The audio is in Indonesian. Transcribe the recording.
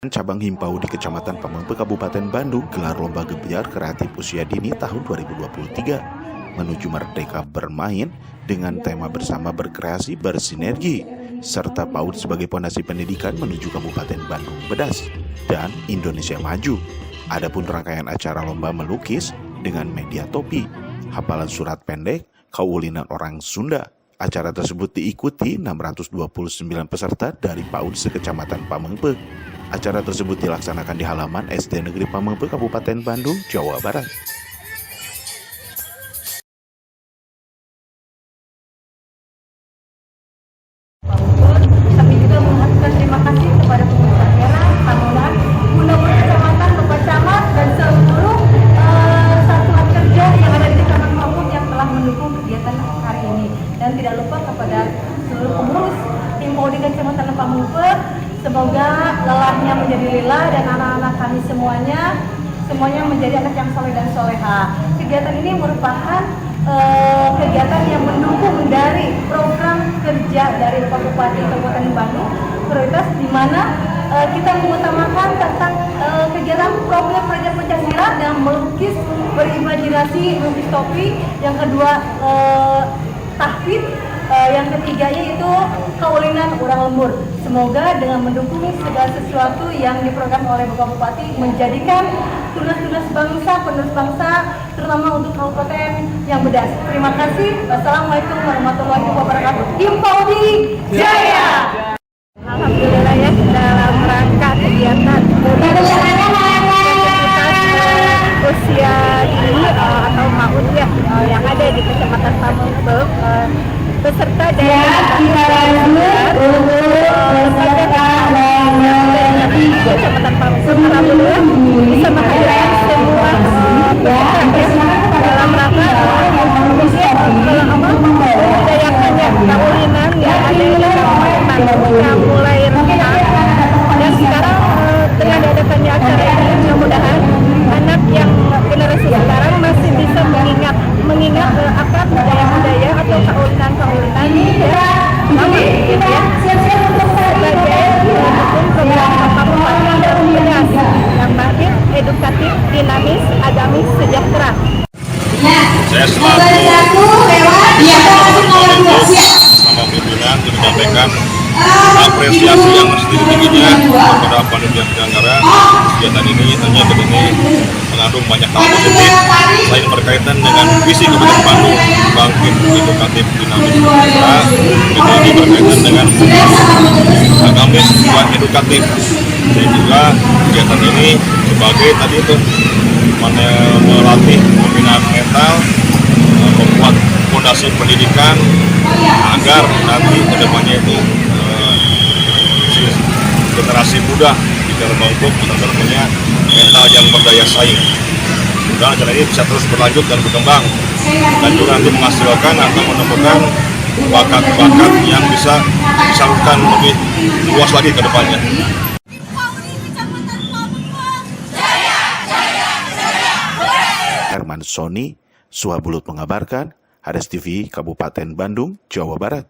Cabang Himpau di Kecamatan Pamengpe, Kabupaten Bandung gelar lomba gebiar kreatif usia dini tahun 2023 menuju merdeka bermain dengan tema bersama berkreasi bersinergi serta PAUD sebagai pondasi pendidikan menuju Kabupaten Bandung Bedas dan Indonesia Maju. Adapun rangkaian acara lomba melukis dengan media topi, hafalan surat pendek, kaulinan orang Sunda. Acara tersebut diikuti 629 peserta dari PAUD sekecamatan Pamengpe. Acara tersebut dilaksanakan di halaman SD Negeri Pamengpe, Kabupaten Bandung, Jawa Barat. Kami juga mengucapkan terima kasih kepada pengurus daerah, Pamulan, Gubernur Kecamatan, Bapak Camat, dan seluruh satuan kerja yang ada di Kecamatan Pamengpe yang telah mendukung kegiatan hari ini. Dan tidak lupa kepada seluruh pengurus Himpau di Kecamatan Pamengpe. Semoga lelahnya menjadi lila dan anak-anak kami semuanya menjadi anak yang soleh dan soleha. Kegiatan ini merupakan kegiatan yang mendukung dari program kerja dari Bapak Bupati Kabupaten Bandung, prioritas di mana kita mengutamakan tentang kegiatan program Praja Pancasila dan melukis berimajinasi, melukis topi. Yang kedua tahfidz, yang ketiga yaitu kaulinan orang lembur. Semoga dengan mendukung segala sesuatu yang diprogram oleh Bapak Bupati menjadikan tunas-tunas bangsa, penerus bangsa, terutama untuk kabupaten yang Bedas. Terima kasih. Wassalamualaikum warahmatullahi wabarakatuh. Himpau di Jaya. Alhamdulillah ya, dalam rangka kegiatan usia dini atau PAUD ya yang ada di Kecamatan Pamengpe, peserta dari Kecamatan Pamengpe alhamdulillah bisa menghadirkan semua peserta dalam rangka membudayakan ya kaulinan yang ada di Kabupaten Bandung yang mulai renggang, dan sekarang dengan diadakannya acara ini mudah-mudahan anak yang generasi sekarang masih bisa mengingat akan budaya-budaya atau kaulinan-kaulinan sebagai mendukung program Bapak Bupati dan Bedas yang mahir, edukatif, dinamis, agamis, sejahtera. Saya selaku sama pimpinan menyampaikan apresiasi yang setinggi-tingginya kepada panitia penyelenggara kegiatan ini. Tentunya ini mengandung banyak hal positif selain berkaitan dengan visi Kabupaten Bandung bangkit, edukatif, dinamis, sejahtera. Ini berkaitan dengan agamis dan edukatif, dan juga kegiatan ini sebagai tadi itu melatih pembinaan mental, membuat fondasi pendidikan agar nanti kedepannya itu generasi muda di Pamengpe benar-benar punya mental yang berdaya saing. Dan acara ini bisa terus berlanjut dan berkembang, dan juga nanti menghasilkan atau menemukan bakat-bakat yang bisa disalurkan lebih luas lagi ke depannya. Herman Sony, Suhabulut mengabarkan, Hades TV, Kabupaten Bandung, Jawa Barat.